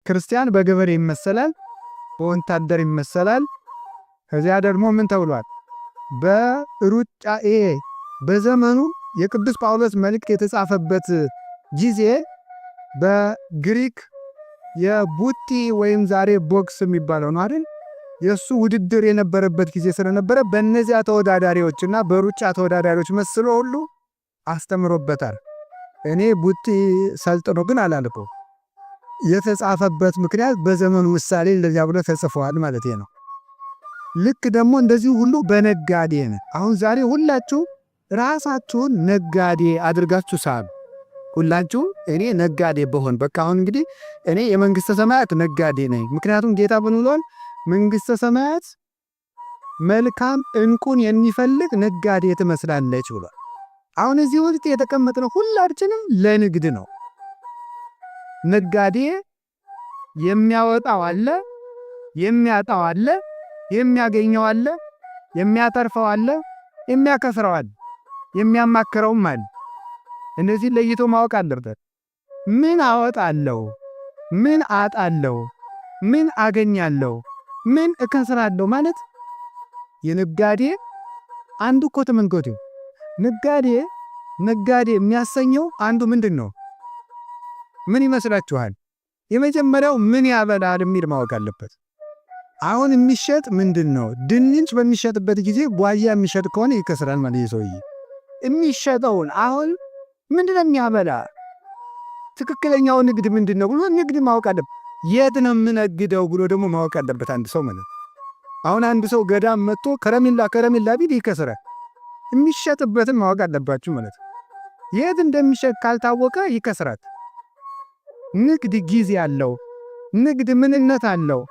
ክርስቲያን በገበሬ ይመሰላል፣ በወንታደር ይመሰላል። ከዚያ ደግሞ ምን ተብሏል? በሩጫ በዘመኑ የቅዱስ ጳውሎስ መልእክት የተጻፈበት ጊዜ በግሪክ የቡቲ ወይም ዛሬ ቦክስ የሚባለው ነው አይደል? የሱ ውድድር የነበረበት ጊዜ ስለነበረ በእነዚያ ተወዳዳሪዎችና በሩጫ ተወዳዳሪዎች መስሎ ሁሉ አስተምሮበታል። እኔ ቡቲ ሰልጥኖ ግን አላልኩም። የተጻፈበት ምክንያት በዘመኑ ምሳሌ እንደዚያ ብሎ ተጽፏል ማለት ነው። ልክ ደግሞ እንደዚህ ሁሉ በነጋዴ ነው። አሁን ዛሬ ሁላችሁ ራሳችሁን ነጋዴ አድርጋችሁ ሳሉ። ሁላችሁ እኔ ነጋዴ በሆን በቃ አሁን እንግዲህ እኔ የመንግስተ ሰማያት ነጋዴ ነኝ። ምክንያቱም ጌታ ብንሎን መንግስተ ሰማያት መልካም እንቁን የሚፈልግ ነጋዴ ትመስላለች ብሏል። አሁን እዚህ ውስጥ የተቀመጥነው ሁላችንም ለንግድ ነው። ነጋዴ የሚያወጣው አለ፣ የሚያጣው አለ፣ የሚያገኘው አለ፣ የሚያተርፈው አለ፣ የሚያከስረው አለ፣ የሚያማክረውም አለ። እነዚህ ለይቶ ማወቅ አለበት። ምን አወጣለሁ? ምን አጣለሁ? ምን አገኛለሁ? ምን እከስራለሁ? ማለት የነጋዴ አንዱ እኮ ተመንገቱ ነጋዴ የሚያሰኘው አንዱ ምንድን ነው? ምን ይመስላችኋል? የመጀመሪያው ምን ያበላል የሚል ማወቅ አለበት። አሁን የሚሸጥ ምንድን ነው? ድንች በሚሸጥበት ጊዜ ጓያ የሚሸጥ ከሆነ ይከስራል ማለት ይሰውይ የሚሸጠውን አሁን ምንድነው የሚያበላ? ትክክለኛው ንግድ ምንድነው ብሎ ንግድ ማወቅ አለበት። የት ነው የምነግደው ብሎ ደግሞ ማወቅ አለበት አንድ ሰው ማለት። አሁን አንድ ሰው ገዳም መጥቶ ከረሚላ ቢል ይከስራል። የሚሸጥበትን ማወቅ አለባችሁ ማለት። የት እንደሚሸጥ ካልታወቀ ይከስራል። ንግድ ጊዜ አለው። ንግድ ምንነት አለው።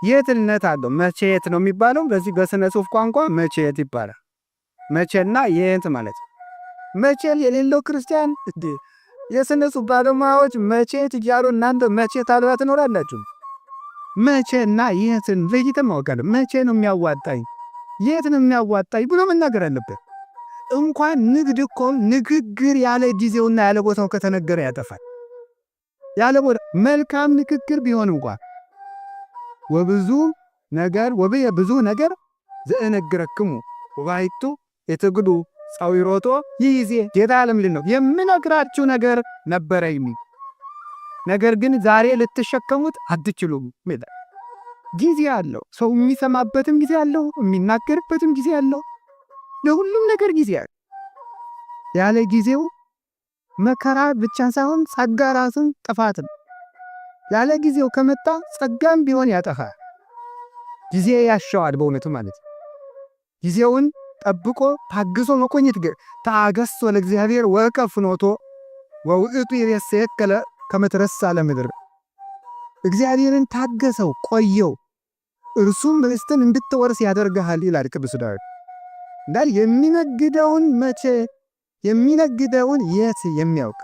የትነት አለው። መቼት ነው የሚባለው። በዚህ በስነ ጽሑፍ ቋንቋ መቼት ይባላል። መቼና የት ማለት መቼት የሌለው ክርስቲያን የስነ ጽሑፍ ባለሙያዎች መቼት እያሉ እናንተ መቼት አልባ ትኖራላችሁ። መቼና የትን ለይተን ማወቅ አለብን። መቼ ነው የሚያዋጣኝ፣ የት ነው የሚያዋጣኝ ብሎ መናገር አለበት። እንኳን ንግድ እኮ ንግግር ያለ ጊዜውና ያለ ቦታው ከተነገረ ያጠፋል። ያለ ቦታ መልካም ንግግር ቢሆን እንኳን ወብዙ ነገር ዘእነግረክሙ ወባይቱ የትግዱ ጻዊሮቶ ይዜ ጌታ ለምንድን ነው የምነግራችሁ ነገር ነበረኝ፣ ነገር ግን ዛሬ ልትሸከሙት አትችሉም። ጊዜ አለው። ሰው የሚሰማበትም ጊዜ አለው፣ የሚናገርበትም ጊዜ አለው። ለሁሉም ነገር ጊዜ አለ። ያለ ጊዜው መከራ ብቻ ሳይሆን ጸጋ ራስን ጥፋት ነው። ያለ ጊዜው ከመጣ ጸጋም ቢሆን ያጠፋል። ጊዜ ያሻዋል በእውነቱ ማለት ጊዜውን ጠብቆ ታግሶ መቆየት ታገሶ ለእግዚአብሔር ወከፍኖቶ ወውእቱ ይሬሰከለ ከመትረሳ ለምድር እግዚአብሔርን ታገሰው ቆየው እርሱም ርስትን እንድትወርስ ያደርጋል ይላል ቅዱስ ዳዊት። እንዳል የሚነግደውን የት የሚያውቅ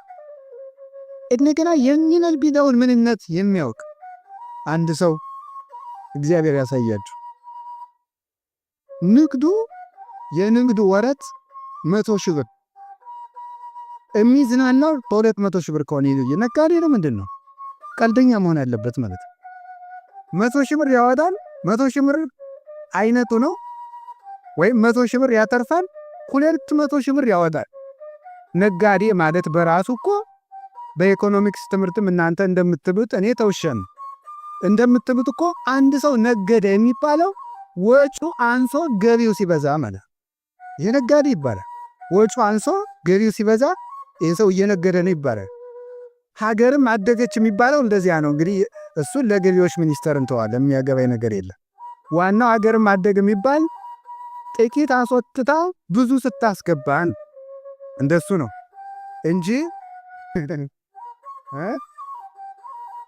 እንደገና የሚነግደውን ምንነት የሚያውቅ አንድ ሰው እግዚአብሔር ያሳያችሁ። የንግዱ ወረት 100 ሺህ ብር የሚዝናናው በ200 ሺህ ብር ከሆነ ነጋዴ ነው። ምንድን ነው ቀልደኛ መሆን ያለበት ማለት 100 ሺህ ብር ያወጣል። 100 ሺህ ብር አይነቱ ነው። ወይም 100 ሺህ ብር ያተርፋል፣ 200 ሺህ ብር ያወጣል። ነጋዴ ማለት በራሱ እኮ በኢኮኖሚክስ ትምህርትም እናንተ እንደምትሉት እኔ ተውሸን እንደምትሉት እኮ አንድ ሰው ነገደ የሚባለው ወጪው አንሶ ገቢው ሲበዛ ማለት የነጋዴ ይባላል። ወጪው አንሶ ገቢው ሲበዛ ይህ ሰው እየነገደ ነው ይባላል። ሀገርም አደገች የሚባለው እንደዚያ ነው። እንግዲህ እሱን ለገቢዎች ሚኒስቴር እንተዋለን፣ የሚያገባኝ ነገር የለም። ዋናው ሀገርም አደገ የሚባል ጥቂት አስወጥታ ብዙ ስታስገባን እንደሱ ነው እንጂ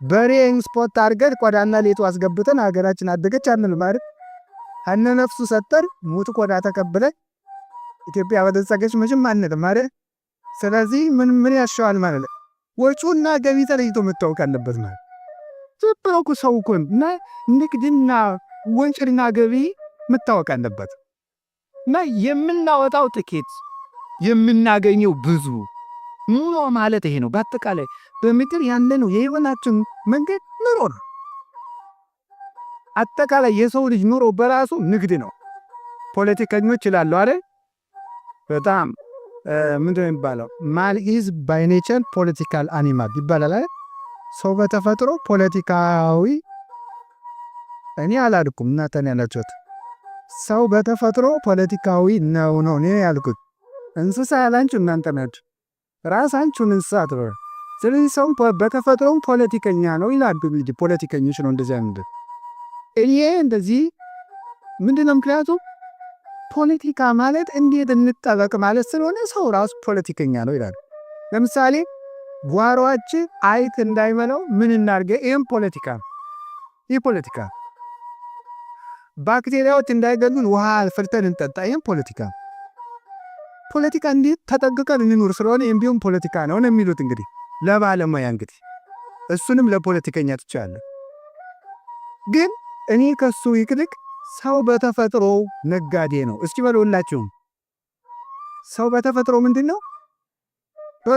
በሬ ኤክስፖርት አድርገን ቆዳና ሌጡ አስገብተን ሀገራችን አደገች አንልም ማለት አነ ነፍሱ ሰጠር ሙት ቆዳ ተቀበለ ኢትዮጵያ በደጸገች መቼም አንልም ማለት። ስለዚህ ምን ያሻዋል ማለት ወጪውና ገቢ ተለይቶ መታወቅ አለበት ማለት ትብሮኩ ሰው እኮ እና ንግድና ወጪና ገቢ መታወቅ አለበት እና የምናወጣው ጥቂት የምናገኘው ብዙ ኑሮ ማለት ይሄ ነው። በአጠቃላይ በምድር ያለነው የህይወታችን መንገድ ኑሮ ነው። አጠቃላይ የሰው ልጅ ኑሮ በራሱ ንግድ ነው። ፖለቲከኞች ይላሉ አይደል? በጣም ምንድነው የሚባለው? ማን ኢዝ ባይ ኔቸር ፖለቲካል አኒማል ይባላል አይደል? ሰው በተፈጥሮ ፖለቲካዊ እኔ አላልኩም እናንተ ያላችሁት ሰው በተፈጥሮ ፖለቲካዊ ነው እኔ ያልኩት። እንስሳ ያላችሁ እናንተ ናችሁ። ራሳችሁን እንስሳ አትበሉ። ስለዚህ ሰው በተፈጥሮ ፖለቲከኛ ነው ይላሉ። ፖለቲከኞች ነው እንደዚህ አይነት እኔ እንደዚህ ምንድነው ምክንያቱም ፖለቲካ ማለት እንዴት እንጠበቅ ማለት ስለሆነ ሰው ራሱ ፖለቲከኛ ነው ይላል። ለምሳሌ ጓሮአችን አይጥ እንዳይመለው ምን እናርገ? ይሄም ፖለቲካ ነው። ይሄ ፖለቲካ ባክቴሪያዎች እንዳይገሉን ውሃ አፍልተን እንጠጣ። ይሄም ፖለቲካ ነው። ፖለቲካ እንዴት ተጠንቅቀን እንኑር ስለሆነ ይሄም ቢሆን ፖለቲካ ነው የሚሉት እንግዲህ ለባለሙያ እንግዲህ እሱንም ለፖለቲከኛ ትቻለ። ግን እኔ ከሱ ይልቅ ሰው በተፈጥሮ ነጋዴ ነው። እስኪ በሉላችሁም ሰው በተፈጥሮ ምንድነው?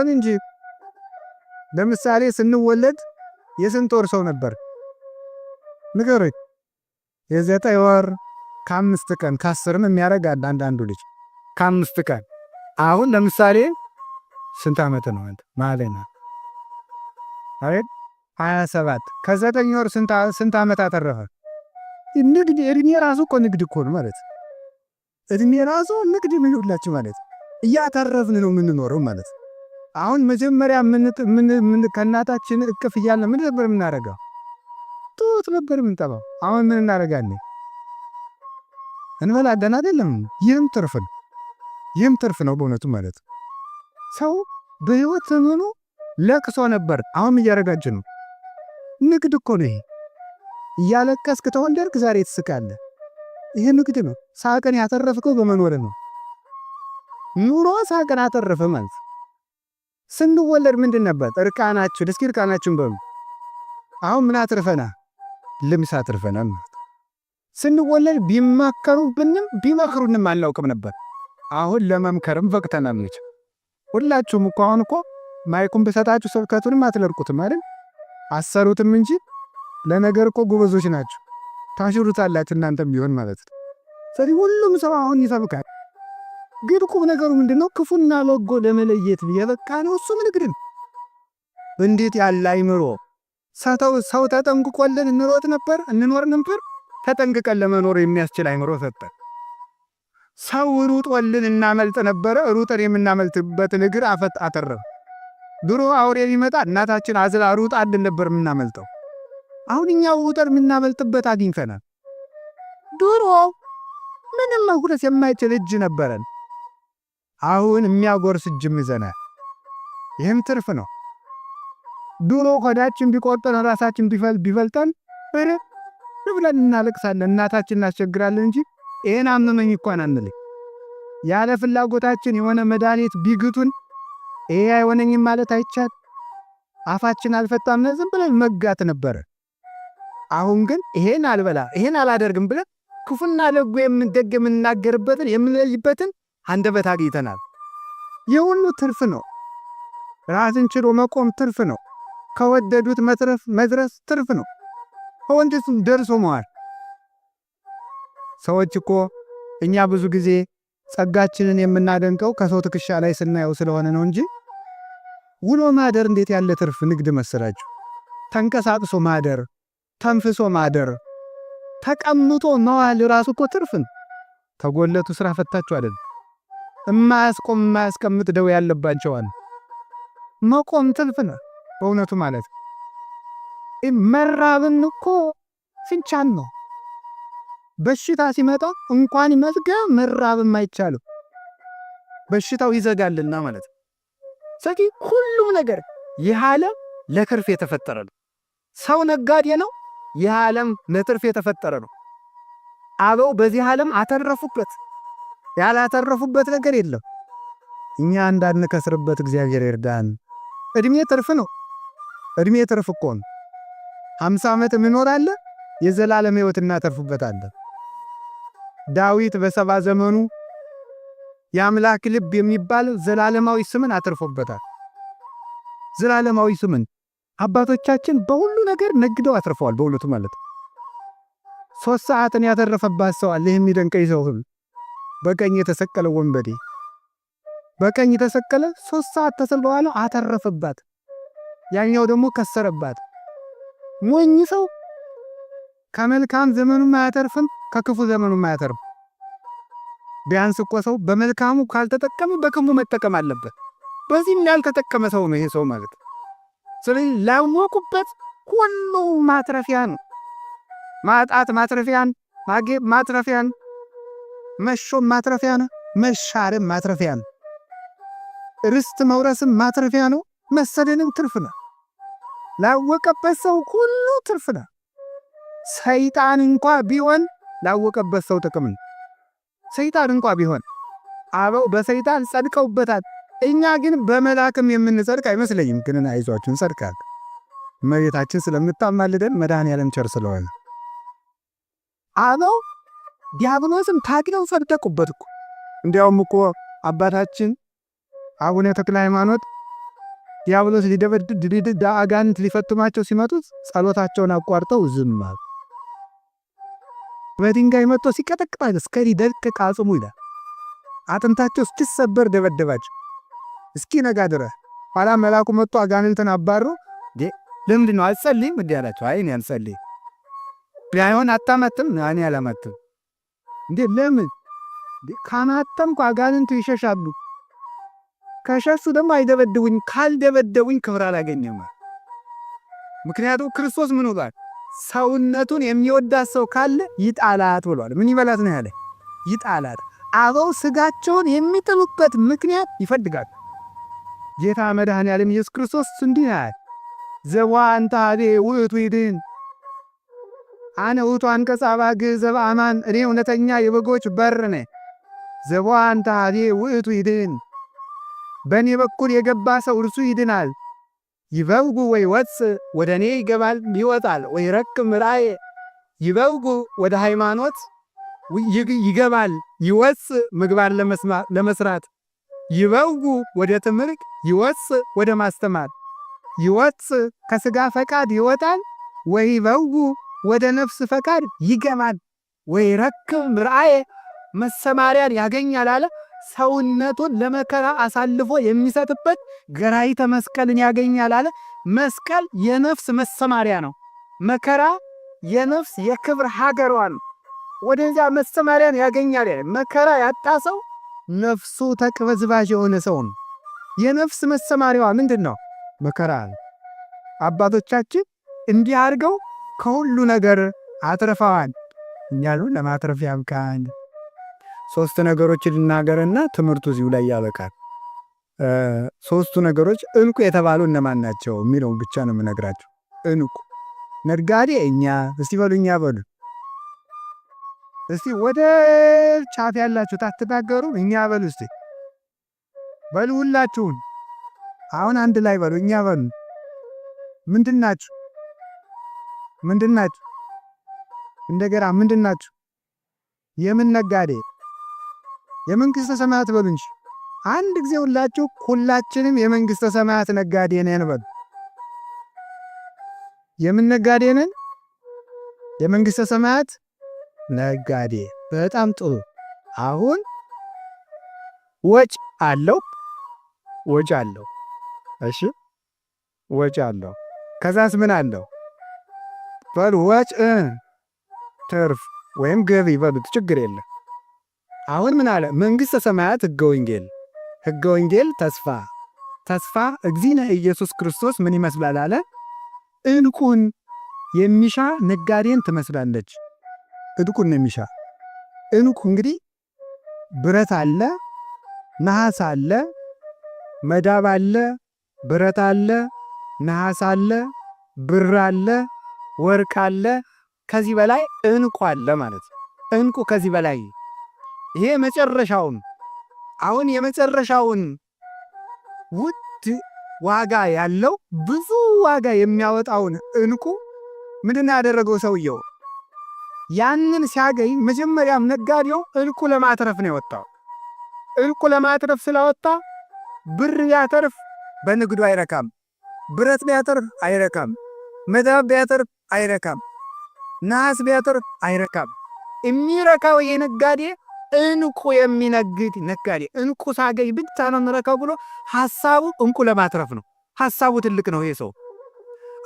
እንጂ ለምሳሌ ስንወለድ የስንት ወር ሰው ነበር? ንገሩኝ። የ9 ወር ከ5 ቀን ከ10 የሚያደርግ አንዳንዱ ልጅ ከ5 ቀን። አሁን ለምሳሌ ስንት ዓመት ነው አንተ ማለት ነው? አይደል 27 ከ9 ወር ስንት ዓመት አተረፈ? ንግድ እድሜ ራሱ እኮ ንግድ እኮ ነው ማለት። እድሜ ራሱ ንግድ ምን ይውላችሁ ማለት እያተረፍን ነው የምንኖረው ማለት። አሁን መጀመሪያ ምን ከእናታችን እቅፍ እያለ ምን ነበር የምናደርገው? ጡት ነበር የምንጠባው። አሁን ምን እናደርጋለን? እንበላለን አይደለም? ይህም ትርፍ ነው በእውነቱ ማለት። ሰው በህይወት ዘመኑ ለቅሶ ነበር። አሁን እያረጋችን ነው። ንግድ እኮ ነው ይሄ። እያለቀስክ ተወልደርክ ዛሬ ትስቃለህ። ይሄ ንግድ ነው። ሳቅን ያተረፍከው በመኖር ነው። ኑሮ ሳቅን አተረፈ ማለት። ስንወለድ ምንድን ነበር? እርቃናችን። እስኪ እርቃናችን በሉ። አሁን ምን አትርፈና? ልብስ አትርፈና። ስንወለድ ቢመክሩንም አናውቅም ነበር። አሁን ለመምከርም በቅተናል። ሁላችሁም እኮ አሁን እኮ ማይኩን በሰጣችሁ ስብከቱንም አትለርቁትም አይደል? አሰሩትም እንጂ ለነገር እኮ ጎበዞች ናቸው። ታሽሩታላችሁ እናንተም ቢሆን ማለት ነው። ስለዚህ ሁሉም ሰው አሁን ይሰብካል። ግን ቁም ነገሩ ምንድነው? ክፉና በጎ ለመለየት የበቃ ነው። እሱ ንግድ ነው። እንዴት ያለ አይምሮ! ሰው ተጠንቅቆልን እንኖር ነበር። ተጠንቅቀን ለመኖር የሚያስችል አይምሮ ሰጠን። ሰው ሩጦልን እናመልጥ ነበረ። ሩጠን የምናመልጥበትን እግር አተረፈ። ድሮ አውሬ ቢመጣ እናታችን አዝላ ሩጣልን ነበር የምናመልጠው። አሁን እኛው ሩጠን የምናመልጥበት አግኝተናል። ድሮ ምንም መጉረስ የማይችል እጅ ነበረን። አሁን የሚያጎርስ እጅም ይዘናል። ይህም ትርፍ ነው። ድሮ ሆዳችን ቢቆርጠን ራሳችን ቢፈልጠን ብለን እናለቅሳለን፣ እናታችን እናስቸግራለን እንጂ ይሄን አመመኝ እንኳን አንልም። ያለ ፍላጎታችን የሆነ መድኃኒት ቢግቱን ይሄ አይሆነኝም ማለት አይቻል። አፋችን አልፈታም ዝም ብለን መጋት ነበረ። አሁን ግን ይሄን አልበላ ይሄን አላደርግም ብለን ክፉና ደግ የምንናገርበትን የምንለይበትን አንደበት አግኝተናል። የሁሉ ትርፍ ነው። ራስን ችሎ መቆም ትርፍ ነው። ከወደዱት መድረስ ትርፍ ነው። ከወንጀቱም ደርሶ መዋል። ሰዎች እኮ እኛ ብዙ ጊዜ ጸጋችንን የምናደንቀው ከሰው ትከሻ ላይ ስናየው ስለሆነ ነው እንጂ ውሎ ማደር እንዴት ያለ ትርፍ ንግድ መሰላችሁ? ተንቀሳቅሶ ማደር፣ ተንፍሶ ማደር፣ ተቀምጦ መዋል ራሱ እኮ ትርፍ ነው። ተጎለቱ ስራ ፈታችሁ አይደል? የማያስቀምጥ ደው ያለባቸዋል። መቆም ትርፍ ነው በእውነቱ ማለት። መራብን እኮ ፍንቻን ነው። በሽታ ሲመጣ እንኳን መዝገብ መራብም አይቻልም። በሽታው ይዘጋልና ማለት ነው። ስለዚህ ሁሉም ነገር ይህ ዓለም ለትርፍ የተፈጠረ ነው። ሰው ነጋዴ ነው። ይህ ዓለም ለትርፍ የተፈጠረ ነው። አበው በዚህ ዓለም አተረፉበት። ያላተረፉበት ነገር የለም። እኛ እንዳንከስርበት እግዚአብሔር ይርዳን። እድሜ ትርፍ ነው። እድሜ ትርፍ እኮ ነው። 50 ዓመት እንኖራለን፣ የዘላለም ሕይወት እናተርፍበታለን። ዳዊት በ70 ዘመኑ የአምላክ ልብ የሚባል ዘላለማዊ ስምን አትርፎበታል። ዘላለማዊ ስምን አባቶቻችን በሁሉ ነገር ነግደው አትርፈዋል። በእውነቱ ማለት 3 ሰዓትን ያተረፈባት ሰው አለ። የሚደንቀኝ ሰው ሁሉ በቀኝ የተሰቀለ ወንበዴ በቀኝ የተሰቀለ 3 ሰዓት ተሰቅሎ አተረፈባት። ያኛው ደግሞ ከሰረባት። ሞኝ ሰው ከመልካም ዘመኑም አያተርፍም፣ ከክፉ ዘመኑም አያተርፍም። ቢያንስ እኮ ሰው በመልካሙ ካልተጠቀመ በክፉ መጠቀም አለበት። በዚህም ያልተጠቀመ ሰው ነው ይሄ ሰው ማለት። ስለዚህ ላወቁበት ሁሉ ማትረፊያ ነው። ማጣት ማትረፊያ ነው። ማግኘት ማትረፊያ ነው። መሾም ማትረፊያ ነው። መሻርም ማትረፊያ ነው። ርስት መውረስም ማትረፊያ ነው። መሰደንም ትርፍ ነው። ላወቀበት ሰው ሁሉ ትርፍ ነው። ሰይጣን እንኳ ቢሆን ላወቀበት ሰው ጥቅም ነው። ሰይጣን እንኳ ቢሆን አበው በሰይጣን ጸድቀውበታል። እኛ ግን በመላክም የምንጸድቅ አይመስለኝም። ግን አይዟችሁ እንጸድቃለን። እመቤታችን ስለምታማልደን መድኃኔዓለም ቸር ስለሆነ አበው ዲያብሎስም ታግለው ጸደቁበት እኮ። እንዲያውም እኮ አባታችን አቡነ ተክለ ሃይማኖት ዲያብሎስ ሊደበድብ አጋንንት ሊፈትማቸው ሲመጡት ጸሎታቸውን አቋርጠው ዝም አሉ። በድንጋይ መጥቶ ሲቀጠቅጣቸው እስከ ሊደቅቅ አጽሙ ይላል። አጥንታቸው እስኪሰበር ደበደባቸው እስኪነጋ ድረስ። ኋላ መልአኩ መጥቶ አጋንንትን አባሮ ለምንድን ነው አልጸልይም እንዲህ አላቸው። አይ እኔ አልጸልይም ቢሆን አታመትም እኔ አላመትም። እንዴ ለምን? ካማተምኩ አጋንንቱ ይሸሻሉ። ከሸሹ ደግሞ አይደበድቡኝ። ካልደበደቡኝ ክብር አላገኘም። ምክንያቱም ክርስቶስ ምን ብሏል? ሰውነቱን የሚወዳት ሰው ካለ ይጣላት ብሏል። ምን ይበላት ነው ያለ? ይጣላት። አበው ስጋቸውን የሚጥሉበት ምክንያት ይፈልጋሉ። ጌታ መድኃኔዓለም ኢየሱስ ክርስቶስ እንዲህ ያለ ዘዋንታ አዴ ውእቱ ይድን አነ ውእቱ አንቀጸ አባግዕ ዘበአማን፣ እኔ እውነተኛ የበጎች በር ነኝ። ዘዋንታ አዴ ውእቱ ይድን፣ በእኔ በኩል የገባ ሰው እርሱ ይድናል። ይበውጉ ወይ ወፅ፣ ወደ እኔ ይገባል ይወጣል። ወይ ረክም ራእየ፣ ይበውጉ ወደ ሃይማኖት ይገባል ይወፅ፣ ምግባር ለመስራት። ይበውጉ ወደ ትምህርት ይወፅ፣ ወደ ማስተማር። ይወፅ ከሥጋ ፈቃድ ይወጣል። ወይ በውጉ ወደ ነፍስ ፈቃድ ይገባል። ወይ ረክም ራእየ፣ መሰማሪያን ያገኛል አለ። ሰውነቱን ለመከራ አሳልፎ የሚሰጥበት ገራይተ መስቀልን ያገኛል አለ። መስቀል የነፍስ መሰማሪያ ነው። መከራ የነፍስ የክብር ሀገሯ ነው። ወደዚያ መሰማሪያን ያገኛል። መከራ ያጣ ሰው ነፍሱ ተቅበዝባዥ የሆነ ሰው ነው። የነፍስ መሰማሪያዋ ምንድን ነው? መከራ ነው። አባቶቻችን እንዲህ አድርገው ከሁሉ ነገር አትርፈዋል። እኛሉ ለማትረፍ ያብቃን። 3 ነገሮችን ልናገርና ትምህርቱ እዚሁ ላይ ያበቃል። 3ቱ ነገሮች እንቁ የተባሉ እነማን ናቸው የሚለው ብቻ ነው የምነግራቸው። እንቁ ነጋዴ እኛ። እስቲ በሉ እኛ በሉ። እስቲ ወደ ጫፍ ያላችሁ ታትናገሩ እኛ በሉ። እስቲ በሉ ሁላችሁን አሁን አንድ ላይ በሉ እኛ በሉ። ምንድናችሁ? ምንድናችሁ? እንደገና ምንድናችሁ? የምን ነጋዴ? የመንግሥተ ሰማያት በሉ እንጂ አንድ ጊዜ ሁላችሁ ሁላችንም የመንግሥተ ሰማያት ነጋዴ ነን በሉ። የምን ነጋዴ ነን? የመንግሥተ ሰማያት ነጋዴ። በጣም ጥሩ። አሁን ወጭ አለው፣ ወጭ አለው። እሺ ወጭ አለው። ከዛስ ምን አለው? በሉ ወጭ ትርፍ ወይም ገቢ በሉት፣ ችግር የለም። አሁን ምን አለ? መንግሥተ ሰማያት ሕገ ወንጌል፣ ሕገ ወንጌል ተስፋ፣ ተስፋ እግዚእነ ኢየሱስ ክርስቶስ ምን ይመስላል አለ? ዕንቁን የሚሻ ነጋዴን ትመስላለች። ዕንቁን የሚሻ ዕንቁ እንግዲህ ብረት አለ፣ ነሐስ አለ፣ መዳብ አለ፣ ብረት አለ፣ ነሐስ አለ፣ ብር አለ፣ ወርቅ አለ። ከዚህ በላይ ዕንቁ አለ ማለት ነው። ዕንቁ ከዚህ በላይ ይሄ መጨረሻውን አሁን የመጨረሻውን ውድ ዋጋ ያለው ብዙ ዋጋ የሚያወጣውን ዕንቁ ምንድን ያደረገው ሰውየው? ያንን ሲያገኝ መጀመሪያም ነጋዴው ዕንቁ ለማትረፍ ነው የወጣው። ዕንቁ ለማትረፍ ስለወጣ ብር ያተርፍ በንግዱ አይረካም። ብረት ቢያተርፍ አይረካም፣ መዳብ ቢያተርፍ አይረካም፣ ነሐስ ቢያተርፍ አይረካም። የሚረካው ይሄ ነጋዴ እንቁ የሚነግድ ነጋዴ እንቁ ሳገኝ ብቻ ነው የምረካው ብሎ ሐሳቡ እንቁ ለማትረፍ ነው። ሐሳቡ ትልቅ ነው ይሄ ሰው።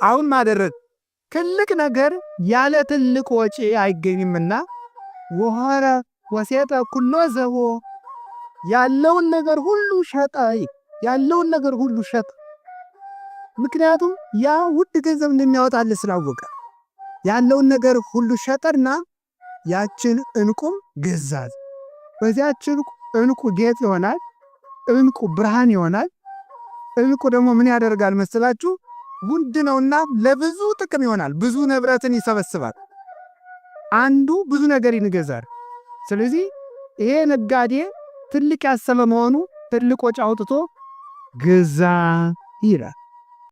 አሁን ማደረግ ትልቅ ነገር ያለ ትልቅ ወጪ አይገኝምና ወሐረ ወሴጠ ኩሎ ዘቦ ያለውን ነገር ሁሉ ሸጠ። ያለውን ነገር ሁሉ ሸጠ። ምክንያቱም ያ ውድ ገንዘብ እንደሚያወጣልህ ስላወቀ ያለውን ነገር ሁሉ ሸጠና ያችን እንቁም ገዛት። በዚያች እንቁ ጌጥ ይሆናል። እንቁ ብርሃን ይሆናል። እንቁ ደግሞ ምን ያደርጋል መስላችሁ? ውድ ነውና ለብዙ ጥቅም ይሆናል። ብዙ ንብረትን ይሰበስባል። አንዱ ብዙ ነገር ይገዛል። ስለዚህ ይሄ ነጋዴ ትልቅ ያሰበ መሆኑ ትልቅ ወጪ አውጥቶ ገዛ ይላል።